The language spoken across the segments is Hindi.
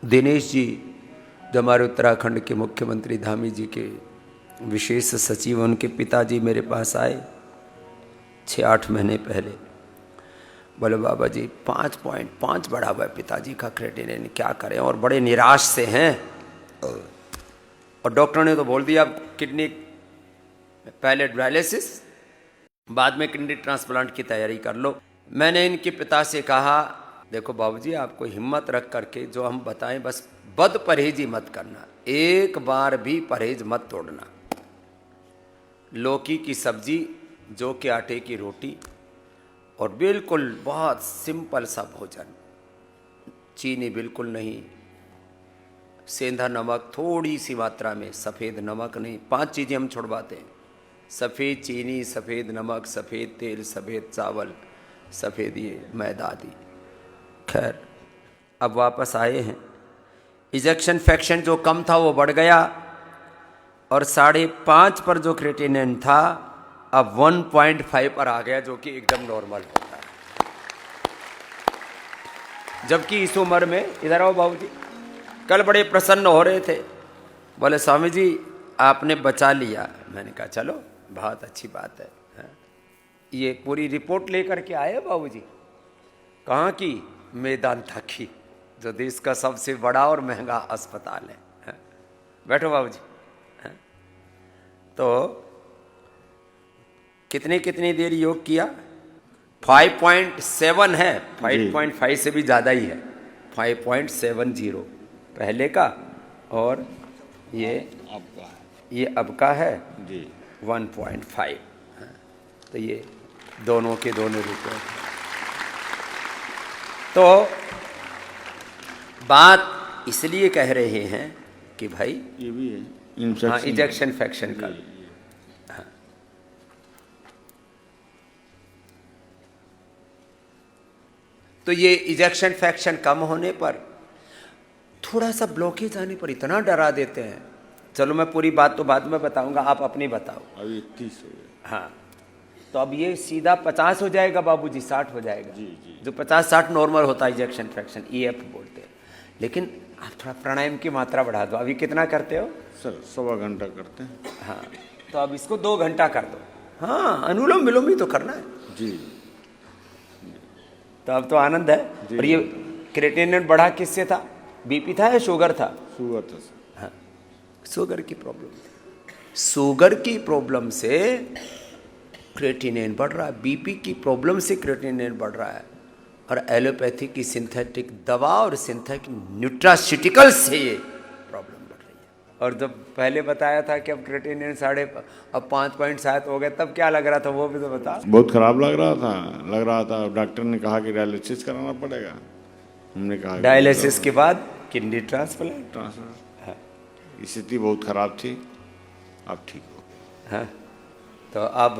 दिनेश जी जो हमारे उत्तराखंड के मुख्यमंत्री धामी जी के विशेष सचिव, उनके पिताजी मेरे पास आए 6-8 महीने पहले। बोले बाबा जी 5.5 बढ़ा हुआ है पिताजी का क्रेटिनिन, क्या करें, और बड़े निराश से हैं। और डॉक्टर ने तो बोल दिया किडनी पहले डायलिसिस बाद में किडनी ट्रांसप्लांट की तैयारी कर लो। मैंने इनके पिता से कहा देखो बाबूजी, आपको हिम्मत रख करके जो हम बताएं बस बद परहेजी मत करना, एक बार भी परहेज मत तोड़ना। लौकी की सब्जी, जौ के आटे की रोटी और बिल्कुल बहुत सिंपल सा भोजन, चीनी बिल्कुल नहीं, सेंधा नमक थोड़ी सी मात्रा में, सफ़ेद नमक नहीं। 5 चीज़ें हम छुड़वाते हैं, सफ़ेद चीनी, सफ़ेद नमक, सफ़ेद तेल, सफ़ेद चावल, सफ़ेद ये मैदा आदि। खैर अब वापस आए हैं। इजेक्शन फ्रैक्शन जो कम था वो बढ़ गया और 5.5 पर जो क्रेटिनिन था अब 1.5 पर आ गया, जो कि एकदम नॉर्मल होता है। जबकि इस उम्र में, इधर आओ बाबूजी, कल बड़े प्रसन्न हो रहे थे, बोले स्वामी जी आपने बचा लिया। मैंने कहा चलो बहुत अच्छी बात है। ये पूरी रिपोर्ट लेकर के आए बाबूजी। कहाँ की? मेदांता की, जो देश का सबसे बड़ा और महंगा अस्पताल है। बैठो बाबूजी। तो कितनी देर योग किया? 5.7 है, 5.5 से भी ज़्यादा ही है, 5.70 पहले का, और ये अब का है जी 1.5। तो ये दोनों के दोनों रिपोर्ट। तो बात इसलिए कह रहे हैं कि भाई ये भी है हाँ, इजेक्शन फ्रैक्शन का। हाँ। तो ये इजेक्शन फ्रैक्शन कम होने पर, थोड़ा सा ब्लॉकेज आने पर इतना डरा देते हैं। चलो मैं पूरी बात तो बाद में बताऊंगा, आप अपनी बताओ। अभी 30 हो गया। हाँ, तो अब ये सीधा 50 हो जाएगा बाबूजी, 60 हो जाएगा। जी जी। जो 50-60 नॉर्मल होता है इजेक्शन फ्रैक्शन, EF बोलते हैं। लेकिन आप थोड़ा प्राणायाम की मात्रा बढ़ा दो। अभी कितना करते हो? सर 1.25 घंटा करते हैं। हाँ, तो अब इसको 2 घंटा कर दो। हाँ, अनुलोम विलोम ही तो करना है जी। तो अब तो आनंद है। और ये क्रेटिनिन बढ़ा किससे था? BP था या शुगर था? शुगर था सर। हाँ, शुगर की प्रॉब्लम थी। शुगर की प्रॉब्लम से क्रेटिनिन बढ़ रहा है, BP की प्रॉब्लम से क्रेटिनिन बढ़ रहा है, और एलोपैथी की सिंथेटिक दवा और सिंथेटिक न्यूट्रास्यूटिकल से ये प्रॉब्लम बढ़ रही है। और जब पहले बताया था कि अब क्रेटिनिन 5.7 हो गए, तब क्या लग रहा था वो भी तो बता। बहुत खराब लग रहा था। डॉक्टर ने कहा कि डायलिसिस कराना पड़ेगा। हमने कहा डायलिसिस के बाद किडनी ट्रांसप्लांट। स्थिति बहुत खराब थी, अब ठीक हो। हाँ, तो अब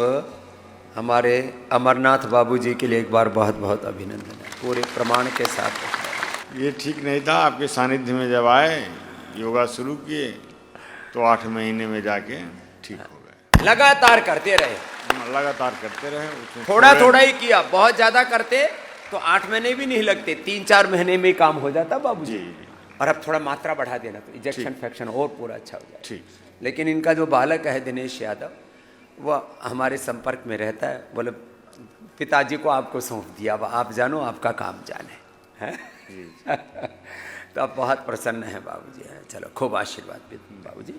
हमारे अमरनाथ बाबूजी के लिए एक बार बहुत बहुत अभिनंदन है, पूरे प्रमाण के साथ। ये ठीक नहीं था, आपके सानिध्य में जब आए, योगा शुरू किए, तो 8 महीने में जाके ठीक हो गए। लगातार करते रहे, थोड़ा ही किया, बहुत ज्यादा करते तो 8 महीने भी नहीं लगते, 3-4 महीने में काम हो जाता बाबूजी। और अब थोड़ा मात्रा बढ़ा देना तो इजेक्शन फ्रैक्शन और पूरा अच्छा हो जाए। ठीक। लेकिन इनका जो बालक है दिनेश यादव, वह हमारे संपर्क में रहता है। बोले पिताजी को आपको सौंप दिया, अब आप जानो, आपका काम जाने है। तो आप बहुत प्रसन्न हैं बाबूजी। हैं, चलो खूब आशीर्वाद बाबूजी।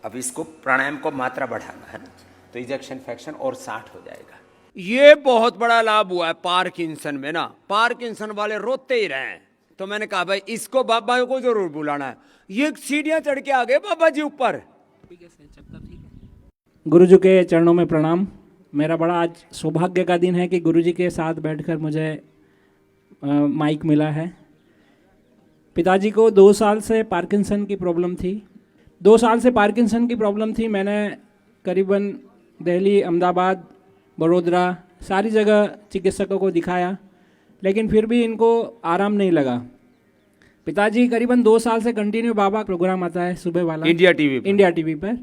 अब इसको प्राणायाम को मात्रा बढ़ाना है ना, तो इजेक्शन फ्रैक्शन और 60 हो जाएगा। ये बहुत बड़ा लाभ हुआ है पार्किंसन में ना। पार्किंसन वाले रोते ही रहे, तो मैंने कहा भाई इसको बाबा को जरूर बुलाना है। ये सीढ़ियां चढ़ के आ गए बाबा जी ऊपर। गुरु जी के चरणों में प्रणाम। मेरा बड़ा आज सौभाग्य का दिन है कि गुरु जी के साथ बैठकर मुझे माइक मिला है। पिताजी को 2 साल से पार्किंसन की प्रॉब्लम थी। 2 साल से पार्किंसन की प्रॉब्लम थी। मैंने करीबन दिल्ली, अहमदाबाद, बड़ोदरा सारी जगह चिकित्सकों को दिखाया, लेकिन फिर भी इनको आराम नहीं लगा। पिताजी करीबन 2 साल से कंटिन्यू बाबा प्रोग्राम आता है सुबह वाला इंडिया टीवी पर,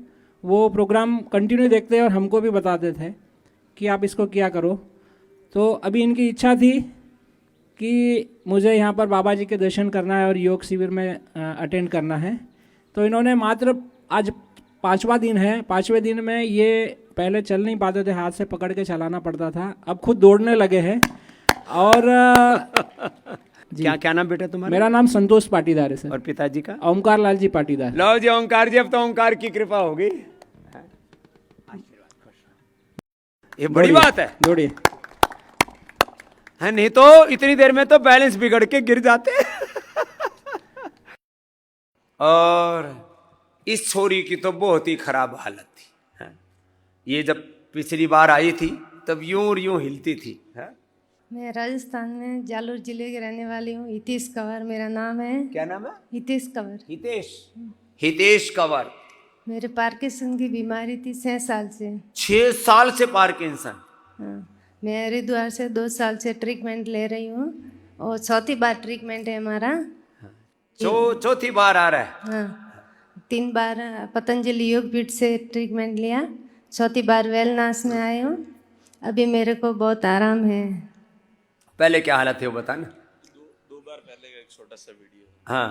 वो प्रोग्राम कंटिन्यू देखते हैं और हमको भी बताते थे कि आप इसको क्या करो। तो अभी इनकी इच्छा थी कि मुझे यहाँ पर बाबा जी के दर्शन करना है और योग शिविर में अटेंड करना है। तो इन्होंने मात्र आज 5वां दिन है, 5वें दिन में ये पहले चल नहीं पाते थे, हाथ से पकड़ के चलाना पड़ता था, अब खुद दौड़ने लगे हैं। और क्या नाम बेटा तुम्हारा? मेरा नाम संतोष पाटीदार है सर। और पिताजी का? ओमकार लाल जी पाटीदार। लो जी ओंकार जी, अब तो ओंकार की कृपा होगी। ये बड़ी बात है। दौड़िए। है नहीं तो इतनी देर में तो बैलेंस बिगड़ के गिर जाते। और इस छोरी की तो बहुत ही खराब हालत थी। ये जब पिछली बार आई थी तब यूं हिलती थी। मैं राजस्थान में जालोर जिले की रहने वाली हूँ। हितेश कंवर मेरा नाम है। क्या नाम है? हितेश कंवर। हितेश कंवर। मेरे पार्किंसन की बीमारी थी 6 साल से। 6 साल से पार्किंसन? हाँ, मैं हरिद्वार से 2 साल से ट्रीटमेंट ले रही हूँ और चौथी बार ट्रीटमेंट है हमारा। चौथी बार आ रहा है? हाँ, 3 बार पतंजलि योग पीठ से ट्रीटमेंट लिया, चौथी बार वेलनास में आई हूँ। अभी मेरे को बहुत आराम है। पहले क्या हालत थी वो बता ना। 2 बार पहले का एक छोटा सा वीडियो। हाँ,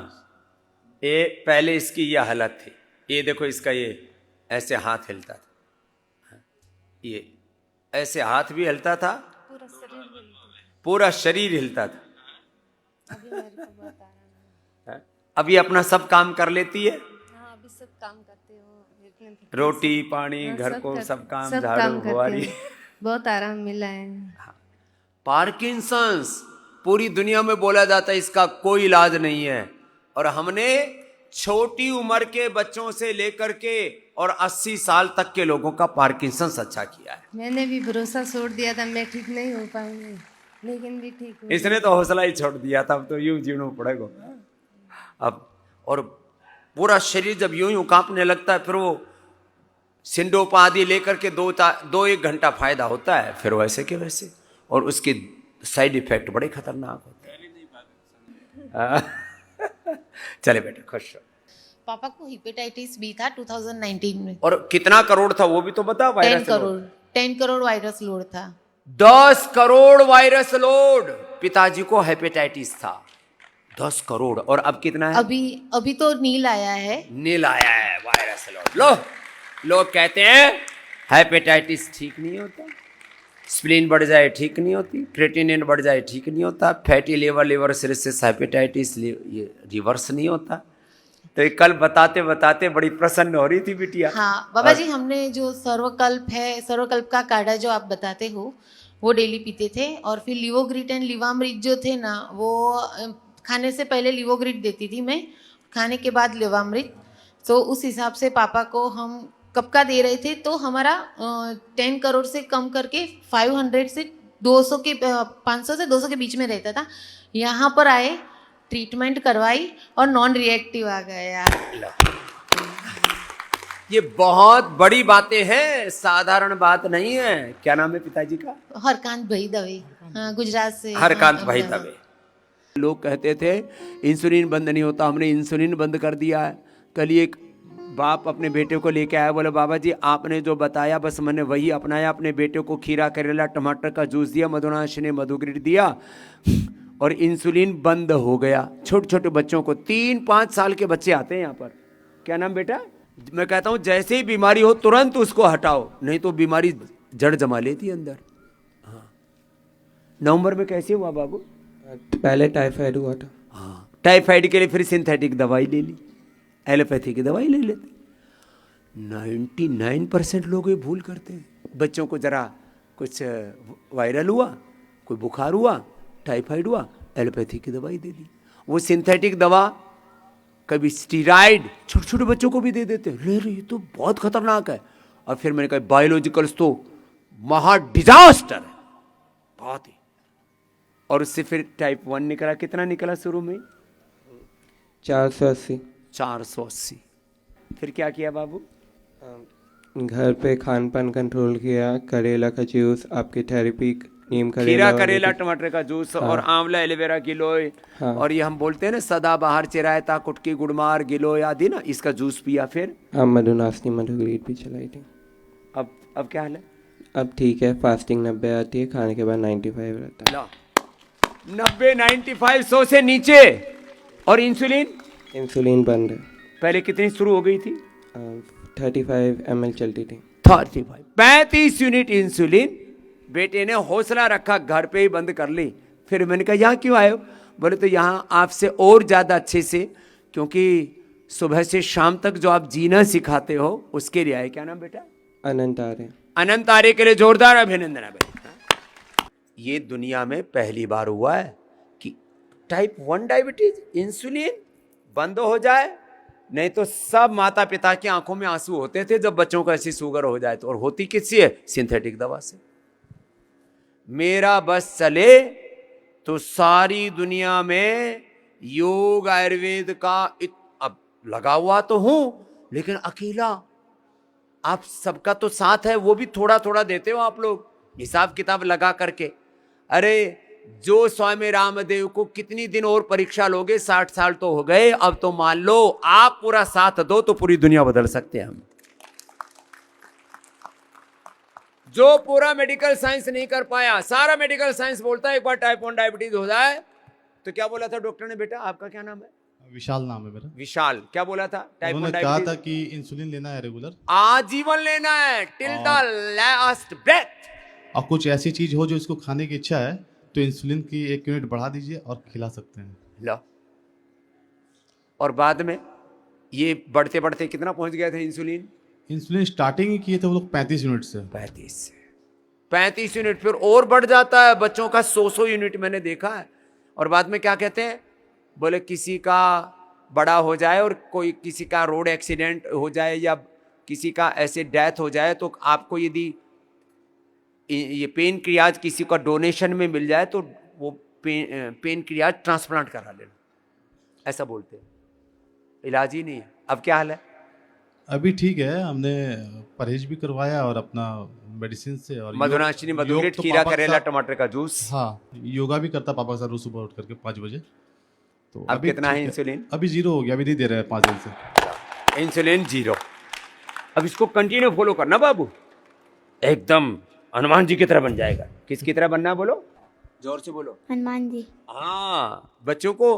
ये पहले इसकी ये हालत थी। ये देखो इसका ये ऐसे हाथ हिलता था, ये ऐसे हाथ भी हिलता था, पूरा शरीर हिलता था। अभी अपना सब काम कर लेती है। हाँ, अभी सब काम करते हो, रोटी पानी घर को सब काम, झाड़ू बुहारी। बहुत आराम मिला है। पार्किंसंस पूरी दुनिया में बोला जाता है इसका कोई इलाज नहीं है, और हमने छोटी उम्र के बच्चों से लेकर के और 80 साल तक के लोगों का पार्किंसंस अच्छा किया है। मैंने भी भरोसा छोड़ दिया था मैं ठीक नहीं हो पाऊंगी, लेकिन भी ठीक हूँ। इसने तो हौसला ही छोड़ दिया था, अब तो यूं जीना पड़ेगा अब। और पूरा शरीर जब यूं कांपने लगता है, फिर वो सिंडोपा आदि लेकर के 2-1 घंटा फायदा होता है, फिर वैसे के वैसे, और उसके साइड इफेक्ट बड़े खतरनाक होते हैं। चले बेटे खुश रहो। पापा को हेपेटाइटिस बी था 2019 में। और कितना करोड़ था वो भी तो बता। 10 करोड़ वायरस लोड था। 10 करोड़ वायरस लोड। पिताजी को हेपेटाइटिस था 10 करोड़, और अब कितना है? अभी तो नील आया है। नील आया है वायरस लोड। लो, लोग कहते हैं हेपेटाइटिस ठीक नहीं होता, स्प्लीन बढ़ जाए ठीक नहीं होती, क्रेटिनिन बढ़ जाए ठीक नहीं होता, फैटी लिवर सिरोसिस हेपेटाइटिस ये रिवर्स नहीं होता। तो एक कल बताते बताते बड़ी प्रसन्न हो रही थी बिटिया। हाँ बाबा जी, हमने जो सर्वकल्प है, सर्वकल्प का काढ़ा जो आप बताते हो वो डेली पीते थे, और फिर लिवोग्रिट एंड लिवामृत जो थे ना, वो खाने से पहले लिवोग्रिट देती थी मैं, खाने के बाद लिवामृत। तो उस हिसाब से पापा को हम कब का दे रहे थे, तो हमारा 10 करोड़ से कम करके 500 से 200 के 500 से 200 के बीच में रहता था। यहाँ पर आए, ट्रीटमेंट करवाई और नॉन रिएक्टिव आ गया। ये बहुत बड़ी बातें हैं, साधारण बात नहीं है। क्या नाम है पिताजी का? हरकांत भाई दवे। हाँ, गुजरात से। हरकांत भाई दवे। लोग कहते थे इंसुलिन बंद नहीं होता, हमने इंसुलिन बंद कर दिया है। कल एक बाप अपने बेटे को लेके आया, बोले बाबा जी आपने जो बताया बस मैंने वही अपनाया। अपने बेटे को खीरा करेला टमाटर का जूस दिया, मधुनाश ने मधुग्रिट दिया, और इंसुलिन बंद हो गया। छोटे छोटे बच्चों को 3-5 साल के बच्चे आते हैं यहाँ पर। क्या नाम बेटा? मैं कहता हूँ जैसे ही बीमारी हो तुरंत उसको हटाओ, नहीं तो बीमारी जड़ जमा लेती है अंदर। हाँ, नवंबर में कैसे हुआ बाबू? पहले टाइफाइड हुआ था। हाँ, टाइफाइड के लिए फिर सिंथेटिक दवाई ले ली, एलोपैथी की दवाई ले लेते। 99% लोग ये भूल करते हैं। बच्चों को जरा कुछ वायरल हुआ, कोई बुखार हुआ, टाइफाइड हुआ, एलोपैथी की दवाई दे दी। वो सिंथेटिक दवा, कभी स्टीराइड छोटे छोटे बच्चों को भी दे देते हैं। ले रही तो बहुत खतरनाक है। और फिर मैंने कहा बायोलॉजिकल्स तो महा डिजास्टर है बहुत ही। और उससे फिर टाइप 1 निकला। कितना निकला शुरू में? 480। फिर क्या किया बाबू? घर पे खान पान कंट्रोल किया, करेला का जूस, आपकी थेरेपी, नीम खीरा करेला टमाटर का जूस, हाँ, और आंवला एलोवेरा गिलोय, हाँ, और ये हम बोलते हैं ना सदाबहार चिरायता कुटकी गुड़मार गिलोय आदि ना, इसका जूस पिया। फिर मधुनाशनी मधुग्रीट भी चलाई थी। अब क्या हाल है? अब ठीक है, फास्टिंग 90 आती है, खाने के बाद 95 रहता है। 90, 95, 100 से नीचे। और इंसुलिन इंसुलिन बंद है। पहले कितनी शुरू हो गई थी? 35 ml चलती थी। 35 यूनिट इंसुलिन। बेटे ने हौसला रखा, घर पे ही बंद कर ली। फिर मैंने कहा यहाँ क्यों आए हो? बोले तो यहाँ आपसे और ज्यादा अच्छे से, क्योंकि सुबह से शाम तक जो आप जीना सिखाते हो उसके लिए आए। क्या नाम बेटा? अनंत आर्य। अनंत आर्य के लिए जोरदार अभिनंदन है भाई। ये दुनिया में पहली बार हुआ है कि टाइप 1 डायबिटीज इंसुलिन बंद हो जाए। नहीं तो सब माता पिता की आंखों में आंसू होते थे जब बच्चों को ऐसी शुगर हो जाए तो। और होती किससे है? सिंथेटिक दवा से। मेरा बस चले तो सारी दुनिया में योग आयुर्वेद का अब लगा हुआ तो हूं, लेकिन अकेला। आप सबका तो साथ है, वो भी थोड़ा थोड़ा देते हो आप लोग, हिसाब किताब लगा करके। अरे जो स्वामी रामदेव को कितनी दिन और परीक्षा लोगे? 60 साल तो हो गए। अब तो मान लो आप पूरा साथ दो तो पूरी दुनिया बदल सकते हैं हम। जो पूरा मेडिकल साइंस नहीं कर पाया, सारा मेडिकल साइंस बोलता है एक बार टाइप 1 डायबिटीज हो जाए तो क्या बोला था डॉक्टर ने? बेटा आपका क्या नाम है? विशाल नाम है मेरा। विशाल क्या बोला था? टाइप 1 उन्होंने कहा था डायबिटीज कि इंसुलिन लेना है रेगुलर, आजीवन लेना है, टिल द लास्ट ब्रेथ। और कुछ ऐसी चीज हो जो इसको खाने की इच्छा है तो इंसुलिन की 1 यूनिट बढ़ा दीजिए और खिला सकते हैं। लो, और बाद में ये बढ़ते बढ़ते कितना पहुंच गए थे इंसुलिन? इंसुलिन स्टार्टिंग ही किए थे वो लोग 35 यूनिट से। 35 यूनिट, फिर और बढ़ जाता है बच्चों का 100 यूनिट मैंने देखा है। और बाद में क्या कहते हैं? बोले किसी का बड़ा हो जाए और कोई किसी का रोड एक्सीडेंट हो जाए या किसी का ऐसे डेथ हो जाए तो आपको यदि ये पेन क्रियाज किसी का डोनेशन में मिल जाए तो वो पेन क्रियाज ट्रांसप्लांट करा लेना, ऐसा बोलते हैं। इलाज ही नहीं है। अब क्या हाल है? अभी ठीक है, हमने परहेज भी करवाया और अपना मेडिसिन से। और मधुनाशिनी, मधुग्रिट, योग तो खीरा, पापा के करेला, साथ- टमाटर का जूस। हाँ, योगा भी करता पापा के साथ रोज सुबह उठ करके 5 बजे। तो अब कितना ठीक है इंसुलिन? अभी 0 हो गया, अभी नहीं दे रहे हैं 5 दिन से। इंसुलिन 0। अब इसको कंटिन्यू फॉलो करना बाबू, एकदम हनुमान जी की तरह बन जाएगा। किसकी तरह बनना है बोलो? जोर से बोलो। हनुमान जी। हाँ, बच्चों को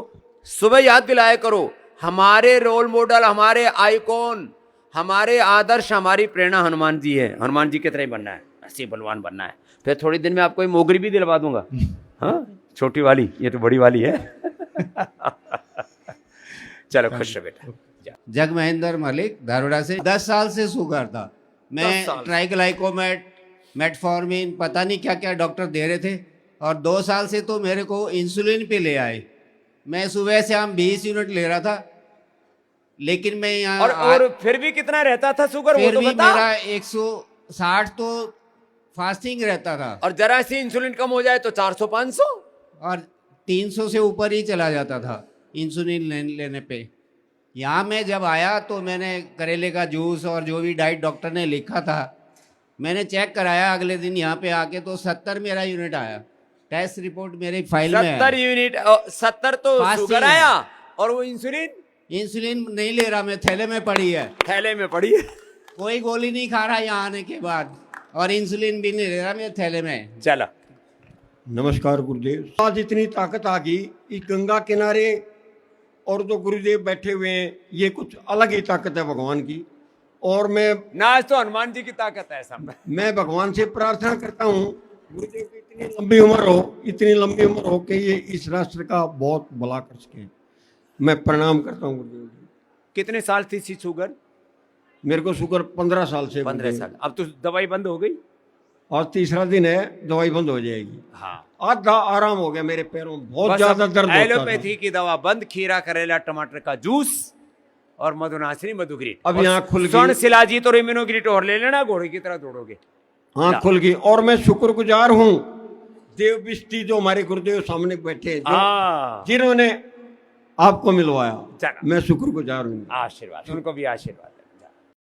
सुबह याद दिलाया करो, हमारे रोल मॉडल, हमारे आइकॉन, हमारे आदर्श, हमारी प्रेरणा हनुमान जी है। हनुमान जी की तरह ही बनना है, ऐसे बलवान बनना है। फिर थोड़ी दिन में आपको ये मोगरी भी दिलवा दूंगा। हाँ, छोटी वाली, ये तो बड़ी वाली है। चलो खुश रहो बेटा। जग महेंद्र मलिक, धारोड़ा से। 10 साल से शुगर था। 10 मैं साल। ट्राइग्लाइकोमेट, मेटफॉर्मिन, पता नहीं क्या क्या डॉक्टर दे रहे थे। और 2 साल से तो मेरे को इंसुलिन पे ले आए। मैं सुबह से हम 20 यूनिट ले रहा था, लेकिन मैं यहाँ और फिर भी कितना रहता था शुगर? वो फिर तो भी बता। मेरा 160 तो फास्टिंग रहता था, और जरा सी इंसुलिन कम हो जाए तो 400-500 और 300 से ऊपर ही चला जाता था इंसुलिन लेने पे। यहाँ मैं जब आया तो मैंने करेले का जूस और जो भी डाइट डॉक्टर ने लिखा था मैंने चेक कराया। अगले दिन यहाँ पे आके तो 70 मेरा यूनिट आया। टेस्ट रिपोर्ट मेरी फाइल में है। 70 यूनिट, 70 तो फास्टिंग शुगर है। आया। और वो इंसुलिन इंसुलिन नहीं ले रहा मैं, थैले में पड़ी है। थैले में पड़ी है। कोई गोली नहीं खा रहा यहाँ आने के बाद, और इंसुलिन भी नहीं ले रहा मैं, थैले में। चला। नमस्कार गुरुदेव। आज इतनी ताकत आ गई इस गंगा किनारे, और जो गुरुदेव बैठे हुए हैं ये कुछ अलग ही ताकत है भगवान की। और ना आज तो हनुमान जी की ताकत है सामने। मैं भगवान से प्रार्थना करता हूँ गुरुदेव की इतनी लंबी उम्र हो, इतनी लंबी उम्र हो कि ये इस राष्ट्र का बहुत भला कर सके। मैं प्रणाम करता हूँ गुरुदेव जी। कितने साल थी सी शुगर? मेरे को शुगर 15 साल से। 15 साल। अब तो दवाई बंद हो गई। आज तीसरा दिन है, दवाई बंद हो जाएगी। हाँ, आधा आराम हो गया मेरे पैरों में, बहुत बस ज्यादा अब दर्द होता था। एलोपैथी की दवा बंद, खीरा, करेला, टमाटर का जूस और मधुनाशिनी, मधुग्रिट। अब यहाँ खुल गई। स्वर्ण शिलाजीत और इम्यूनोग्रिट और ले लेना, घोड़े की तरह दौड़ोगे। हाँ खुल गई। और मैं शुक्रगुजार हूँ देव बिस्ती जो हमारे गुरुदेव सामने बैठे, जिन्होंने आपको मिलवाया। मैं शुक्रगुजार हूँ। आशीर्वाद, उनको भी आशीर्वाद।